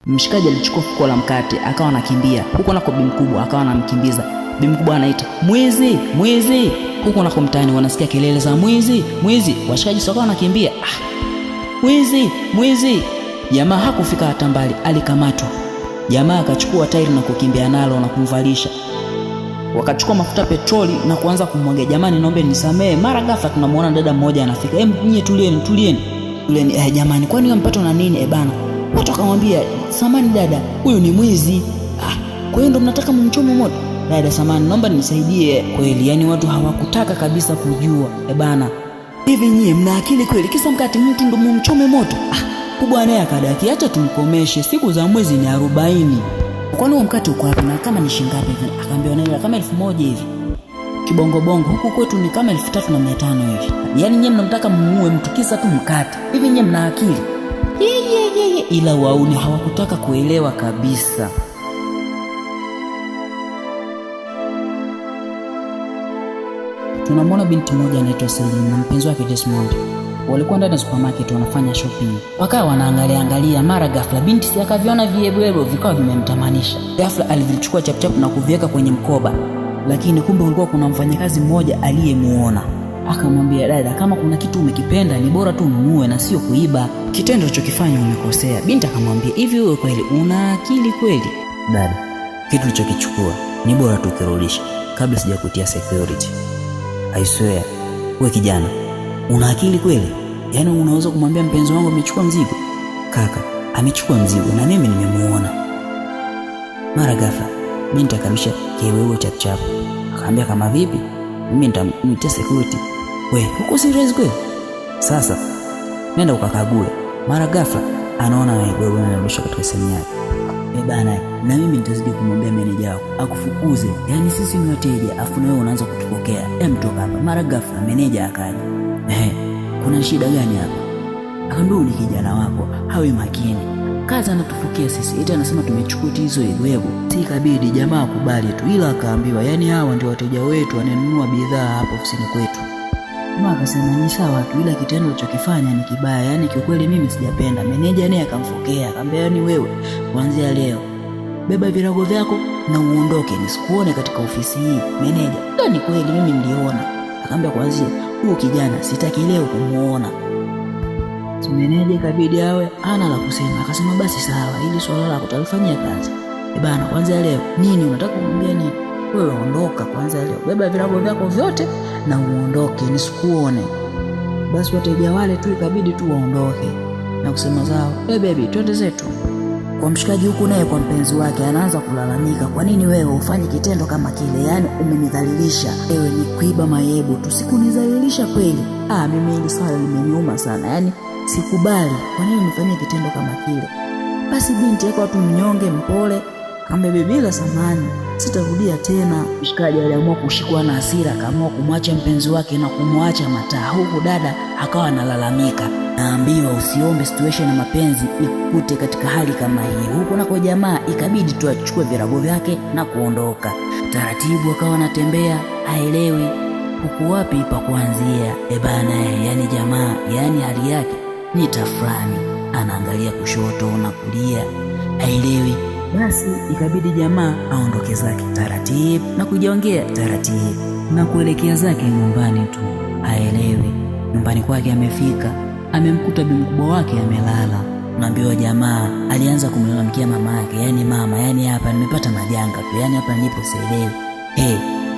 Mshikaji alichukua fuko la mkate akawa anakimbia huko nako, bi mkubwa akawa anamkimbiza. Bi mkubwa anaita mwizi, mwizi. Huko nako mtaani wanasikia kelele za mwizi, mwizi. Washikaji sio wanakimbia, mwizi, mwizi. Jamaa hakufika hata mbali, alikamatwa. Jamaa akachukua tairi na kukimbia nalo na kumvalisha. Wakachukua mafuta petroli na kuanza kumwaga. Jamani, naomba nisamee. Mara ghafla tunamuona dada mmoja anafika. Nyie tulieni, tulieni. Tulieni. Jamani, kwani wewe mpatwa na nini? Bana. Watu akamwambia, "Samani dada, huyu ni mwizi." Kwa hiyo ndo mnataka mumchome moto? Dada, samani, naomba nisaidie. Kweli, yani watu hawakutaka kabisa kujua. Bana. Hivi nyie mna akili kweli? Kisa mkate mtu ndo mumchome moto? Kubwa naye akadaki, acha tumkomeshe, siku za mwezi ni 40. Kwani huo mkate uko wapi na kama ni shilingi ngapi hivi? Akaambiwa naye kama 1000 hivi. Kibongo bongo huku kwetu ni kama 3500 hivi. Yaani nyie mnamtaka muue mtu kisa tu mkate. Hivi nyie mna akili? Ila wauni hawakutaka kuelewa kabisa. Tunamwona binti moja anaitwa Celine na mpenzi wake Desmond. Walikuwa ndani ya supermarket wanafanya shopping. Wakawa wanaangalia, mara ghafla binti si akaviona viebwebo vikawa vimemtamanisha. Ghafla alivichukua chapchap na kuviweka kwenye mkoba. Lakini kumbe ulikuwa kuna mfanyakazi mmoja aliyemuona. Akamwambia, "Dada, kama kuna kitu umekipenda ni bora tu ununue na sio kuiba. Kitendo ulichokifanya umekosea." Binti akamwambia, "Hivi wewe kweli una akili kweli?" "Dada, kitu ulichokichukua ni bora tu kirudishe kabla sijakutia security. I swear, wewe kijana, una akili kweli? Yaani unaweza kumwambia mpenzi wangu amechukua mzigo?" "Kaka, amechukua mzigo na mimi nimemuona." Mara ghafla binti akarusha kiwewe chapchap. Akamwambia, "Kama vipi? Mimi nitamtia security." "We, uko serious kweli? Sasa nenda ukakague." Mara ghafla anaona wewe unarusha katika simu yake. Bana, na mimi nitazidi kumwambia meneja wako akufukuze. Yaani sisi ni wateja, afu na wewe unaanza kutupokea. Mtoka hapa." Mara ghafla meneja akaja. "Kuna shida gani hapa?" Akamwambia, "Ni kijana wako, hawe makini. Kaza anatufukia sisi. Eti anasema tumechukua hizo igwebo." Sikabidi jamaa akubali tu, ila akaambiwa, "Yaani hawa ndio wateja wetu wananunua bidhaa hapa ofisini kwetu." Mama akasema, "Ni sawa tu, ila kitendo ulichokifanya ni kibaya. Yaani kiukweli mimi sijapenda." Meneja naye akamfokea, akamwambia, "Yaani wewe kuanzia leo beba virago vyako na uondoke, nisikuone katika ofisi hii." Meneja, "Ni kweli mimi niliona." Akamwambia, "Kuanzia huyu kijana sitaki leo kumuona." Meneja ikabidi awe hana la kusema. Akasema, "Basi sawa, ili swala lako tutalifanyia kazi." Bana, kuanzia leo nini unataka kumwambia nini? Wewe ondoka kuanzia leo. Beba virago vyako vyote na uondoke, nisikuone. Basi wateja wale tu ikabidi tu waondoke na kusema sawa. Baby, twende zetu. Kwa mshikaji huku naye kwa mpenzi wake anaanza kulalamika, "Kwa nini wewe ufanye kitendo kama kile? Yaani umenidhalilisha. Wewe ni kuiba mayebu tu, sikunidhalilisha kweli." Mimi hili swala limeniuma sana. Yaani sikubali. Kwa nini unifanyie kitendo kama kile? Basi binti yako tu mnyonge mpole, akamwambia, "Bila samani, sitarudia tena." Mshikaji aliamua kushikwa na hasira, akaamua kumwacha mpenzi wake na kumwacha mataa. Huku dada akawa analalamika, "Naambiwa usiombe situation ya mapenzi ikukute katika hali kama hii." Huko nako jamaa ikabidi tu achukue virago vyake na kuondoka. Taratibu akawa anatembea, haelewi huku wapi pa kuanzia. Bana, yani jamaa, yani hali yake ni tafrani, anaangalia kushoto na kulia, haelewi. Basi ikabidi jamaa aondoke zake taratibu na kujiongea taratibu na kuelekea zake nyumbani tu, haelewi. Nyumbani kwake amefika, amemkuta bi mkubwa wake amelala. Naambiwa jamaa alianza kumlalamikia mama yake, "Yaani mama, yaani hapa nimepata majanga tu, yaani hapa nilipo sielewi."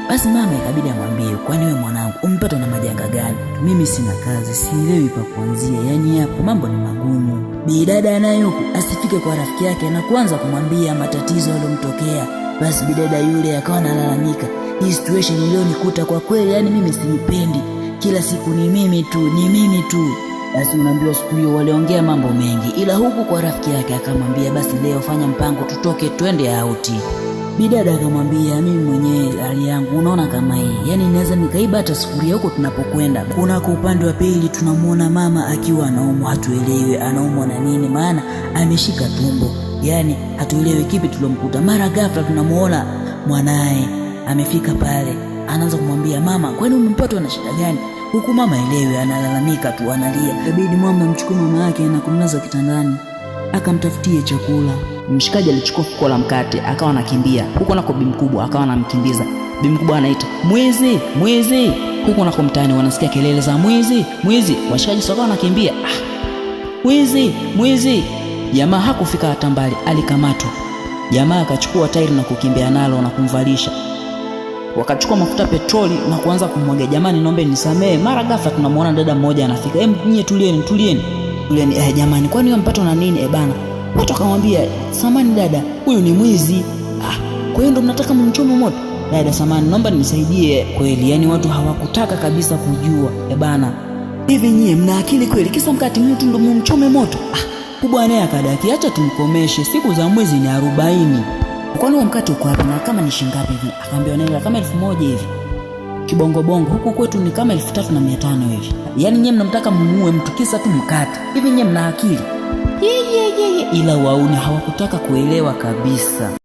Basi mama ikabidi amwambie, "Kwani wewe mwanangu umepata na majanga gani?" "Mimi sina kazi, sielewi pa kuanzia, yaani hapo mambo ni magumu." Bidada naye huku asifike kwa rafiki yake na kuanza kumwambia matatizo yaliyomtokea. Basi bidada yule akawa analalamika, "Hii situation iliyonikuta kwa kweli, yaani mimi siipendi. Kila siku ni mimi tu, ni mimi tu." Basi unaambiwa siku hiyo waliongea mambo mengi, ila huku kwa rafiki yake akamwambia, "Basi leo fanya mpango tutoke twende out." Bidada akamwambia, "Mimi mwenyewe hali yangu unaona kama hii, yaani naweza nikaiba hata sufuria huko tunapokwenda." Kuna kwa upande wa pili tunamuona mama akiwa anaumwa, hatuelewi anaumwa na nini, maana ameshika tumbo, yaani hatuelewi kipi tulomkuta. Mara ghafla tunamuona mwanae amefika pale, anaanza kumwambia, "Mama, kwani umempatwa na shida gani?" Huku mama elewe, analalamika tu, analia. Ikabidi mama amchukue mama yake na kumlaza kitandani, akamtafutie chakula. Mshikaji alichukua fuko la mkate akawa anakimbia. Huko nako bi mkubwa akawa anamkimbiza. Bi mkubwa anaita, "Mwizi, mwizi." Huko nako mtaani wanasikia kelele za mwizi, mwizi. Washikaji sio wanakimbia. Mwizi, mwizi. Jamaa hakufika hata mbali, alikamatwa. Jamaa akachukua tairi na kukimbia nalo na kumvalisha. Wakachukua mafuta petroli na kuanza kumwaga. Jamani, naomba nisamee. Mara ghafla tunamuona dada mmoja anafika. Nyie tulieni, tulieni. Tulieni. Jamani, kwani wewe mpatwa na nini? Bana. Watu akamwambia, "Samani dada, huyu ni mwizi." Kwa hiyo ndo mnataka mumchome moto? Dada, samani, naomba nisaidie. Kweli, yani watu hawakutaka kabisa kujua. Bana. Hivi nyie mna akili kweli? Kisa mkati mtu ndo mumchome moto? Kubwa naye akadaki, acha tumkomeshe, siku za mwezi ni 40. Kwani huo mkate uko wapi na kama ni shilingi ngapi hivi? Akaambia nenda kama 1000 hivi. Kibongo bongo huku kwetu ni kama 3500 hivi. Yaani nyie mnamtaka mmuue mtu kisa tu mkate. Hivi nyie mna akili? Ila wauni hawakutaka kuelewa kabisa.